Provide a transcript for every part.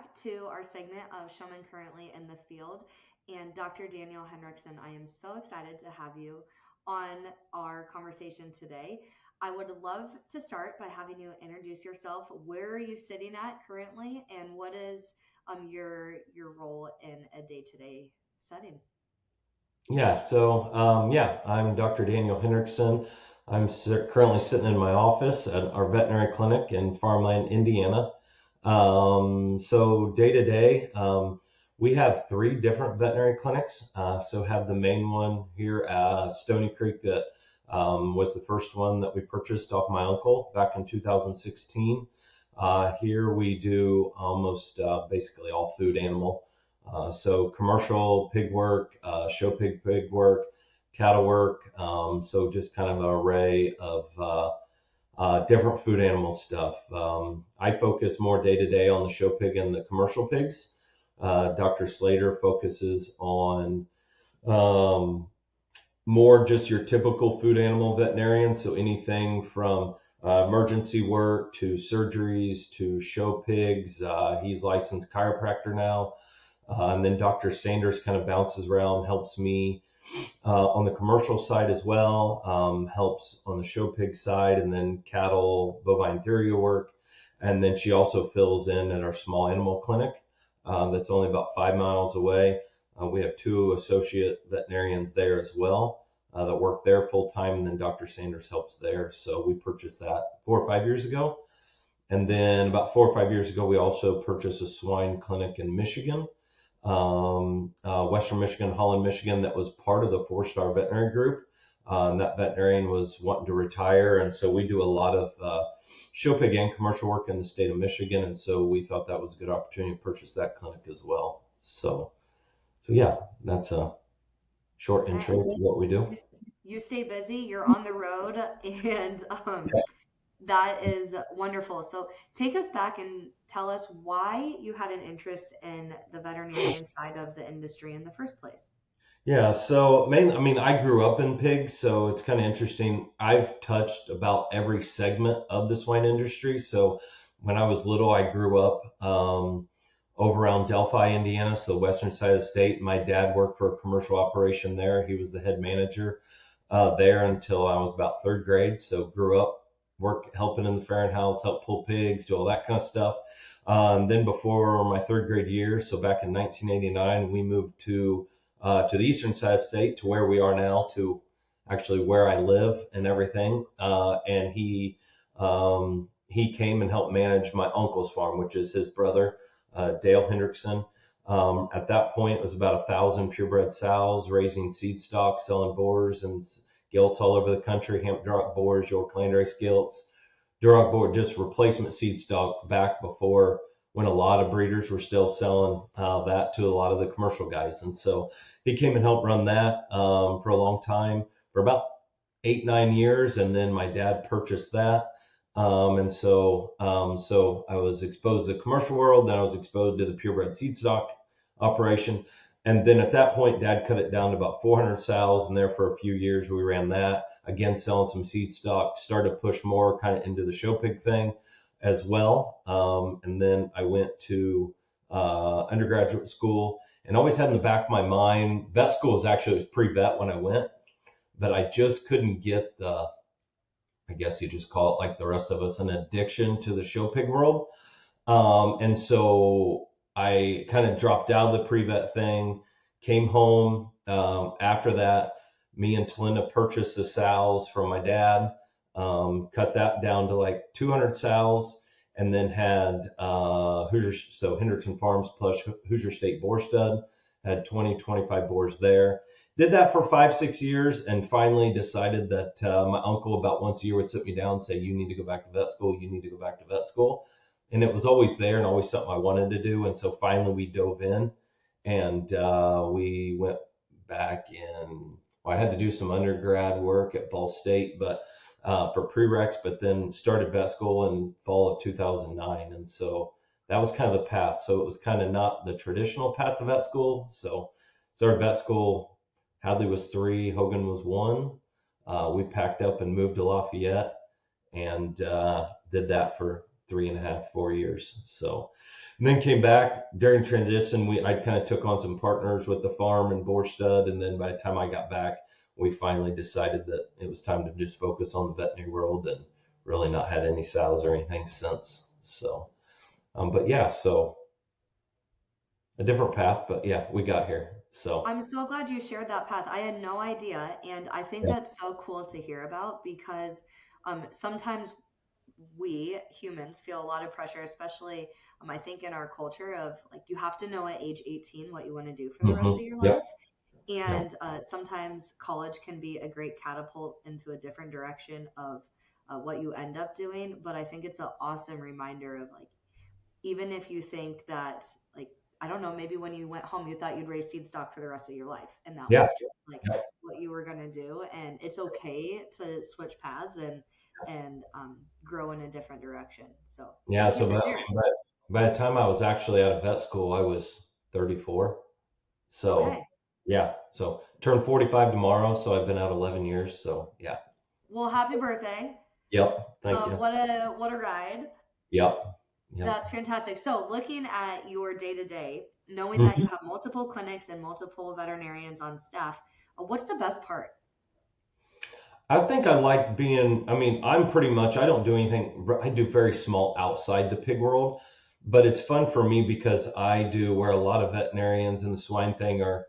back to our segment of Showmen Currently in the Field. And Dr. Daniel Hendrickson, I am so excited to have you on our conversation today. I would love to start by having you introduce yourself. Where are you sitting at currently, and what is your role in a day-to-day setting? I'm Dr. Daniel Hendrickson. Currently sitting in my office at our veterinary clinic in Farmland, Indiana. Day to day, we have three different veterinary clinics. Have the main one here at Stony Creek that was the first one that we purchased off my uncle back in 2016. Here we do almost basically all food animal. Commercial pig work, show pig work, cattle work. Just kind of an array of different food animal stuff. I focus more day to day on the show pig and the commercial pigs. Dr. Slater focuses on um, more just your typical food animal veterinarian. So anything from emergency work to surgeries to show pigs. He's licensed chiropractor now. And then Dr. Sanders kind of bounces around, helps me on the commercial side as well, helps on the show pig side, and then cattle, bovine theria work. And then she also fills in at our small animal clinic that's only about 5 miles away. We have two associate veterinarians there as well that work there full time, and then Dr. Sanders helps there. So we purchased that 4 or 5 years ago. And then about 4 or 5 years ago, we also purchased a swine clinic in Michigan, Western Michigan, Holland, Michigan, that was part of the 4-star veterinary group. And that veterinarian was wanting to retire. And so we do a lot of show pig and commercial work in the state of Michigan. And so we thought that was a good opportunity to purchase that clinic as well. So that's a short Okay. intro to what we do. You, you stay busy, you're on the road, and that is wonderful. So take us back and tell us why you had an interest in the veterinarian side of the industry in the first place. I grew up in pigs, so it's kind of interesting. I've touched about every segment of the swine industry. So when I was little, I grew up over around Delphi, Indiana, so the western side of the state. My dad worked for a commercial operation there. He was the head manager there until I was about third grade. So grew up helping in the farrowing house, help pull pigs, do all that kind of stuff. Then before my third grade year, so back in 1989, we moved to the eastern side of the state, to where we are now, to actually where I live and everything. He came and helped manage my uncle's farm, which is his brother, Dale Hendrickson. At that point, it was about 1,000 purebred sows, raising seed stock, selling boars and gilts all over the country, Duroc boars, York landrace gilts, Duroc board, just replacement seed stock back before, when a lot of breeders were still selling that to a lot of the commercial guys. And so he came and helped run that for a long time, for about 8, 9 years. And then my dad purchased that. So I was exposed to the commercial world. Then I was exposed to the purebred seed stock operation. And then at that point, Dad cut it down to about 400 sows. And there for a few years, we ran that. Again, selling some seed stock, started to push more kind of into the show pig thing as well. And then I went to undergraduate school, and always had in the back of my mind, vet school was pre-vet when I went, but I just couldn't get I guess you just call it, like the rest of us, an addiction to the show pig world. And so I kind of dropped out of the pre-vet thing, came home. After that, me and Talinda purchased the sows from my dad, cut that down to like 200 sows, and then had Hendrickson Farms plus Hoosier State Boar Stud, had 20, 25 boars there. Did that for 5, 6 years, and finally decided that my uncle about once a year would sit me down and say, "You need to go back to vet school. You need to go back to vet school." And it was always there and always something I wanted to do. And so finally we dove in, and we went back in. Well, I had to do some undergrad work at Ball State, but for prereqs, but then started vet school in fall of 2009. And so that was kind of the path. So it was kind of not the traditional path to vet school. So started vet school. Hadley was 3, Hogan was 1. We packed up and moved to Lafayette, and did that for 3.5, 4 years. So, and then came back during transition. I kind of took on some partners with the farm in Borstad. And then by the time I got back, we finally decided that it was time to just focus on the veterinary world, and really not had any sows or anything since. So, but yeah, so a different path, but yeah, we got here. So, I'm so glad you shared that path. I had no idea, and I think yeah. that's so cool to hear about because sometimes we humans feel a lot of pressure, especially I think in our culture of like you have to know at age 18 what you want to do for the rest of your Yep. life. Yep. And sometimes college can be a great catapult into a different direction of what you end up doing. But I think it's an awesome reminder of like, even if you think that, like, I don't know, maybe when you went home, you thought you'd raise seed stock for the rest of your life. And that Yeah. was just like Yep. what you were going to do. And it's okay to switch paths and grow in a different direction. So Yeah. thank you So for sharing. by the time I was actually out of vet school, I was 34. So Okay. yeah, so turned 45 tomorrow. So I've been out 11 years. So yeah. Well, happy birthday. Yep. Thank you. What a ride. Yep. Yep. That's fantastic. So, looking at your day to day, knowing that you Mhm. have multiple clinics and multiple veterinarians on staff, what's the best part? I think I like being, I mean, I don't do anything, I do very small outside the pig world, but it's fun for me because I do where a lot of veterinarians in the swine thing are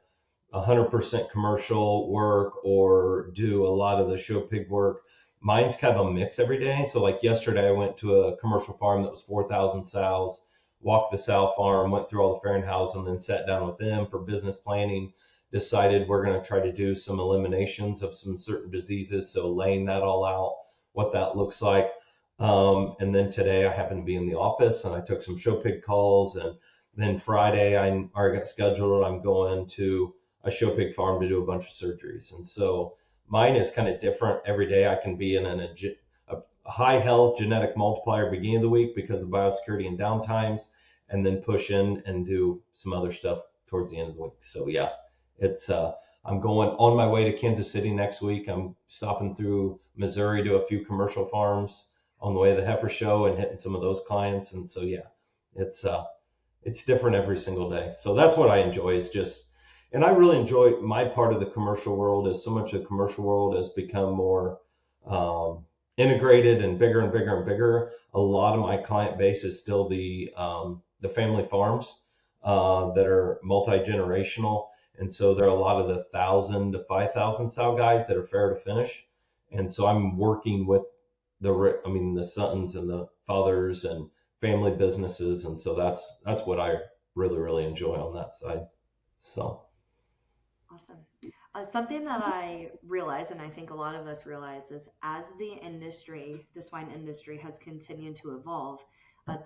100% commercial work or do a lot of the show pig work. Mine's kind of a mix every day. So like yesterday, I went to a commercial farm that was 4,000 sows, walked the sow farm, went through all the Fahrenhausen, and then sat down with them for business planning. Decided we're going to try to do some eliminations of some certain diseases. So laying that all out, what that looks like. And then today I happened to be in the office and I took some show pig calls. And then Friday I already got scheduled. I'm going to a show pig farm to do a bunch of surgeries. And so mine is kind of different. Every day I can be in a high health genetic multiplier beginning of the week because of biosecurity and downtimes, and then push in and do some other stuff towards the end of the week. So yeah, it's I'm going on my way to Kansas City next week. I'm stopping through Missouri to a few commercial farms on the way to the heifer show and hitting some of those clients. And so yeah, it's uh it's different every single day. So that's what I enjoy is just, and I really enjoy my part of the commercial world is so much of the commercial world has become more integrated and bigger and bigger and bigger. A lot of my client base is still the family farms that are multi-generational. And so there are a lot of the 1,000 to 5,000 sow guys that are fair to finish. And so I'm working with the sons and the fathers and family businesses. And so that's what I really, really enjoy on that side. So. Awesome. Something that I realize, and I think a lot of us realize, is as the industry, the swine industry, has continued to evolve,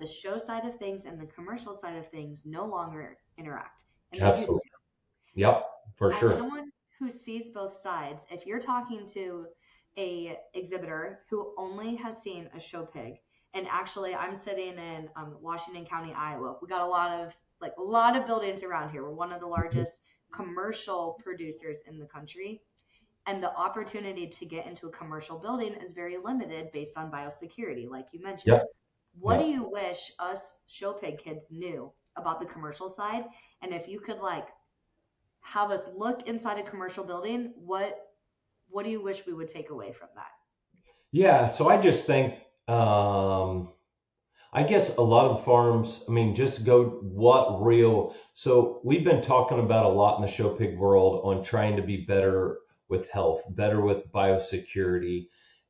the show side of things and the commercial side of things no longer interact, and they used Absolutely. to. Yep, for As sure. someone who sees both sides, if you're talking to a exhibitor who only has seen a show pig, and actually I'm sitting in Washington County, Iowa. We got a lot of buildings around here. We're one of the Mhm. largest commercial producers in the country, and the opportunity to get into a commercial building is very limited based on biosecurity, like you mentioned. Yep, What do yep. you wish us show pig kids knew about the commercial side? And if you could like have us look inside a commercial building, what do you wish we would take away from that? Yeah, so I just think, um, I guess a lot of the farms, I mean, just go what real. So we've been talking about a lot in the show pig world on trying to be better with health, better with biosecurity,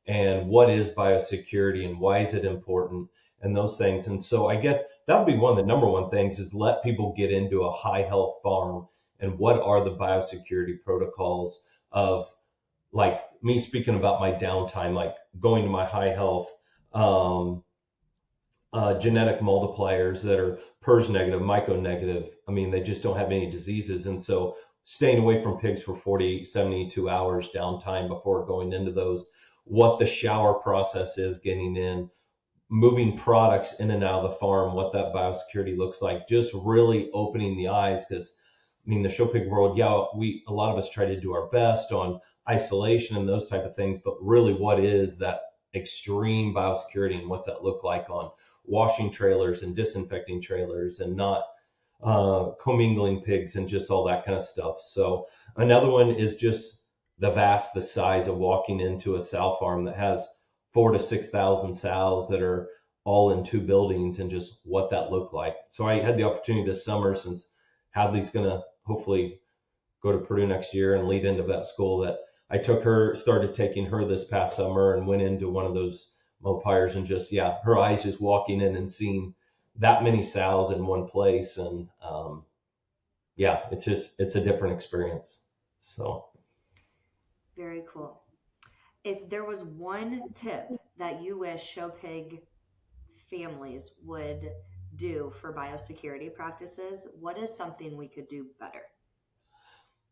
and what is biosecurity and why is it important and those things. And so I guess that would be one of the number one things is let people get into a high health farm and what are the biosecurity protocols of like me speaking about my downtime, like going to my high health. Um, Genetic multipliers that are PERS negative, myco negative. I mean, they just don't have any diseases. And so staying away from pigs for 48, 72 hours downtime before going into those, what the shower process is getting in, moving products in and out of the farm, what that biosecurity looks like, just really opening the eyes. Because I mean, the show pig world, yeah, a lot of us try to do our best on isolation and those type of things, but really what is that extreme biosecurity and what's that look like on washing trailers and disinfecting trailers and not commingling pigs and just all that kind of stuff. So another one is just the size of walking into a sow farm that has 4 to 6,000 sows that are all in two buildings and just what that looked like. So I had the opportunity this summer, since Hadley's going to hopefully go to Purdue next year and lead into vet school, that I started taking her this past summer and went into one of those multipliers and just, yeah, her eyes just walking in and seeing that many sows in one place. And yeah, it's a different experience. So. Very cool. If there was one tip that you wish show pig families would do for biosecurity practices, what is something we could do better?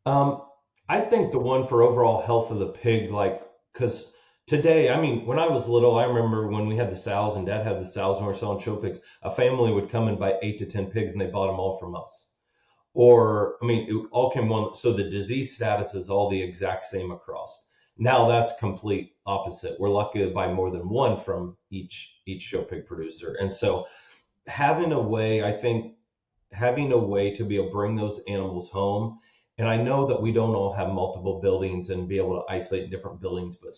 I think the one for overall health of the pig, like, because today, I mean, when I was little, I remember when we had the sows and Dad had the sows and we were selling show pigs, a family would come and buy 8 to 10 pigs and they bought them all from us. Or, I mean, it all came one, so the disease status is all the exact same across. Now that's complete opposite. We're lucky to buy more than one from each show pig producer. And so having a way, I think, having a way to be able to bring those animals home. And I know that we don't all have multiple buildings and be able to isolate different buildings, but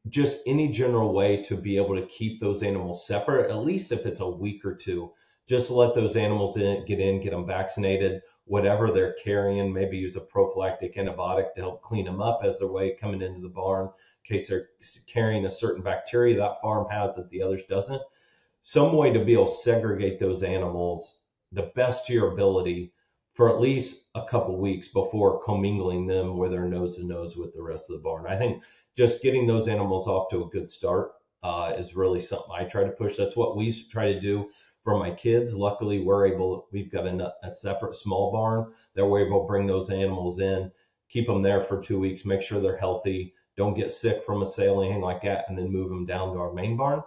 just any general way to be able to keep those animals separate, at least if it's a week or two, just to let those animals get them vaccinated, whatever they're carrying, maybe use a prophylactic antibiotic to help clean them up as they're coming into the barn, in case they're carrying a certain bacteria that farm has that the others doesn't. Some way to be able to segregate those animals the best to your ability for at least a couple weeks before commingling them where they're nose to nose with the rest of the barn. I think just getting those animals off to a good start is really something I try to push. That's what we try to do for my kids. Luckily, we've got a separate small barn that we're able to bring those animals in, keep them there for 2 weeks, make sure they're healthy, don't get sick from a sale, anything like that, and then move them down to our main barn.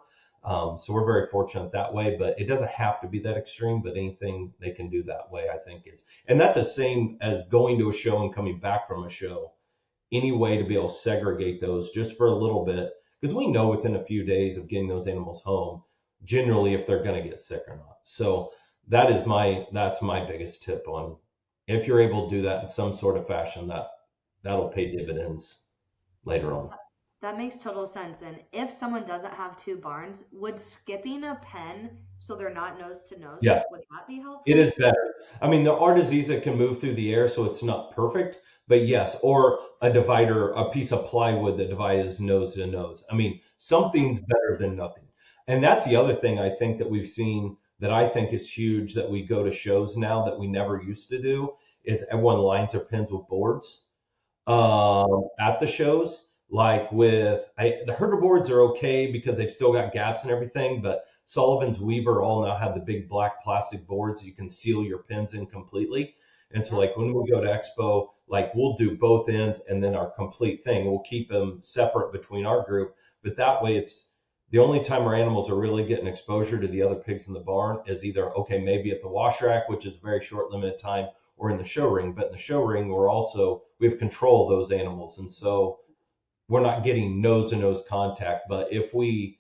So we're very fortunate that way, but it doesn't have to be that extreme, but anything they can do that way, I think and that's the same as going to a show and coming back from a show. Any way to be able to segregate those just for a little bit, because we know within a few days of getting those animals home, generally if they're going to get sick or not. So that's my biggest tip on, if you're able to do that in some sort of fashion, that'll pay dividends later on. That makes total sense. And if someone doesn't have two barns, would skipping a pen so they're not nose to nose, Yes, would that be helpful? it is better. I mean, there are diseases that can move through the air, so it's not perfect, but yes, or a divider, a piece of plywood that divides nose to nose. I mean, something's better than nothing. And that's the other thing I think that we've seen that I think is huge, that we go to shows now that we never used to do, is everyone lines their pens with boards at the shows. Like the herder boards are okay because they've still got gaps and everything, but Sullivan's, Weaver all now have the big black plastic boards you can seal your pins in completely. And so like when we go to Expo, like we'll do both ends and then our complete thing. We'll keep them separate between our group, but that way it's the only time our animals are really getting exposure to the other pigs in the barn is either, okay, maybe at the wash rack, which is a very short limited time, or in the show ring. But in the show ring, we have control of those animals. And so we're not getting nose to nose contact. But if we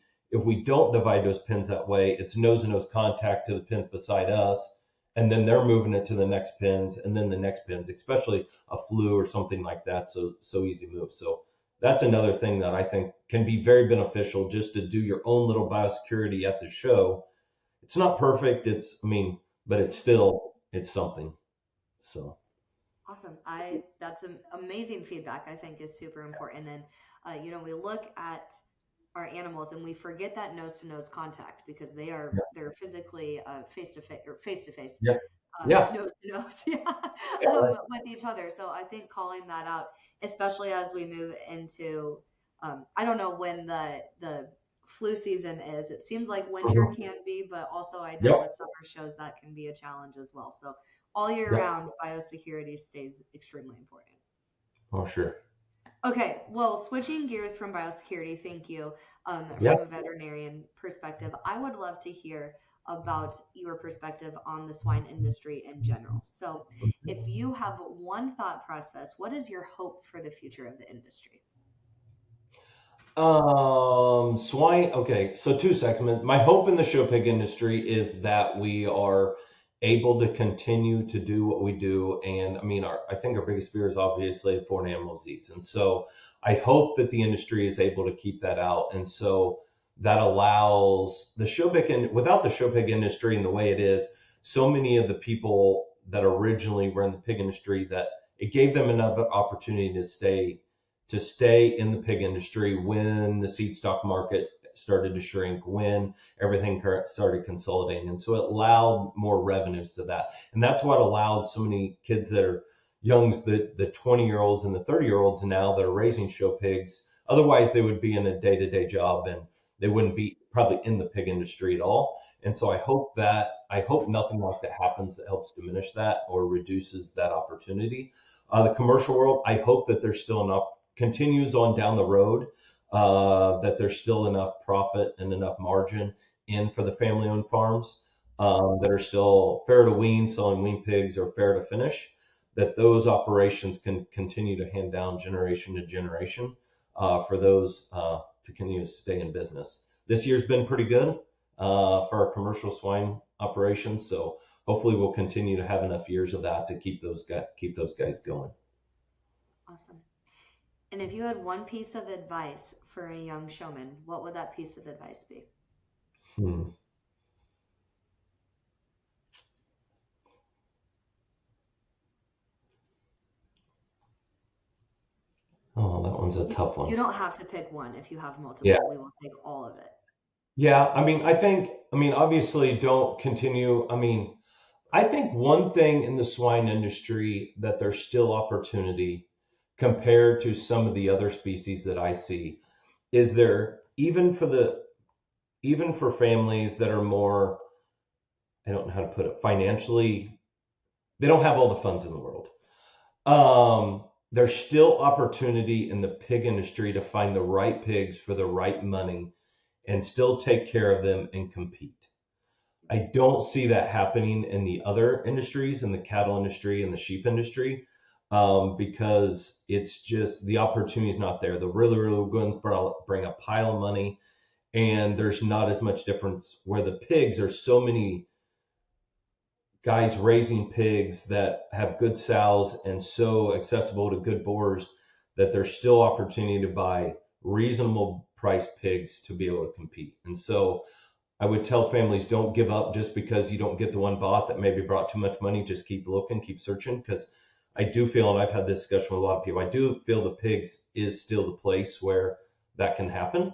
don't divide those pins that way, it's nose to nose contact to the pins beside us, and then they're moving it to the next pins and then the next pins, especially a flu or something like that. So easy move. So that's another thing that I think can be very beneficial, just to do your own little biosecurity at the show. It's not perfect. But it's something. So. Awesome. That's amazing feedback. I think is super important. And we look at our animals and we forget that nose to nose contact because they're physically face to face, Yeah. Yeah. nose to nose, with each other. So I think calling that out, especially as we move into, I don't know when the flu season is. It seems like winter can be, but also I know with summer shows that can be a challenge as well. So all year round, biosecurity stays extremely important. Oh, sure. Okay, well, switching gears from biosecurity, thank you. From a veterinarian perspective, I would love to hear about your perspective on the swine industry in general. So, if you have one thought process, what is your hope for the future of the industry? Swine. Okay, so two segments. My hope in the show pig industry is that we are able to continue to do what we do. And I mean, I think our biggest fear is obviously foreign animal disease. And so I hope that the industry is able to keep that out. And so that allows the show pig, and without the show pig industry and the way it is, so many of the people that originally were in the pig industry, that it gave them another opportunity to stay in the pig industry when the seed stock market started to shrink, when everything started consolidating. And so it allowed more revenues to that. And that's what allowed so many kids that are youngs, the 20-year-olds and the 30-year-olds now that are raising show pigs. Otherwise, they would be in a day-to-day job and they wouldn't be probably in the pig industry at all. And so I hope nothing like that happens that helps diminish that or reduces that opportunity. The commercial world, I hope that there's still enough continues on down the road, that there's still enough profit and enough margin in for the family-owned farms, that are still fair to wean, selling wean pigs, or fair to finish, that those operations can continue to hand down generation to generation, for those to continue to stay in business. This year's been pretty good for our commercial swine operations, so hopefully we'll continue to have enough years of that to keep those guys going. Awesome. And if you had one piece of advice for a young showman, what would that piece of advice be? Hmm. Oh, that one's a tough You one. don't have to pick one. If you have multiple, Yeah. we will take all of it. Yeah. Obviously don't continue. I think one thing in the swine industry that there's still opportunity compared to some of the other species that I see is there, even for families that are more, I don't know how to put it, financially, they don't have all the funds in the world. There's still opportunity in the pig industry to find the right pigs for the right money and still take care of them and compete. I don't see that happening in the other industries, in the cattle industry and the sheep industry, because it's just the opportunity is not there. The really, really good ones bring a pile of money, and there's not as much difference. Where the pigs, are so many guys raising pigs that have good sows and so accessible to good boars that there's still opportunity to buy reasonable priced pigs to be able to compete. And so I would tell families, don't give up just because you don't get the one bought that maybe brought too much money. Just keep looking, keep searching, because I do feel, and I've had this discussion with a lot of people, I do feel the pigs is still the place where that can happen.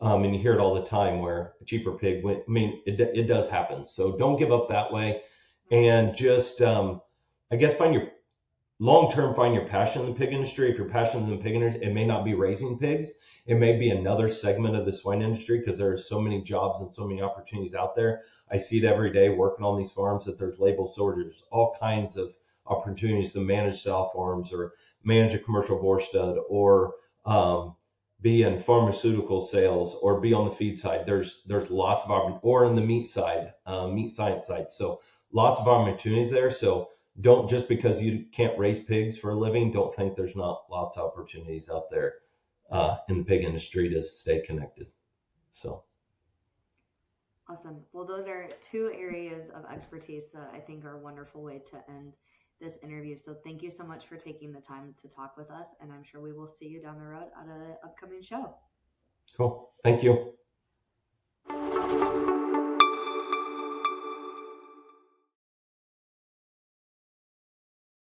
And you hear it all the time where a cheaper pig went. It does happen. So don't give up that way. And just, I guess, find your passion in the pig industry. If your passion is in the pig industry, it may not be raising pigs. It may be another segment of the swine industry, because there are so many jobs and so many opportunities out there. I see it every day working on these farms, that there's label sorters, all kinds of opportunities to manage sow farms or manage a commercial boar stud, or be in pharmaceutical sales, or be on the feed side. There's lots of opportunities, or in the meat side, meat science side. So lots of opportunities there. So don't, just because you can't raise pigs for a living, don't think there's not lots of opportunities out there in the pig industry to stay connected. So Awesome. Well, those are two areas of expertise that I think are a wonderful way to end this interview. So thank you so much for taking the time to talk with us, and I'm sure we will see you down the road at an upcoming show. cool. Thank you.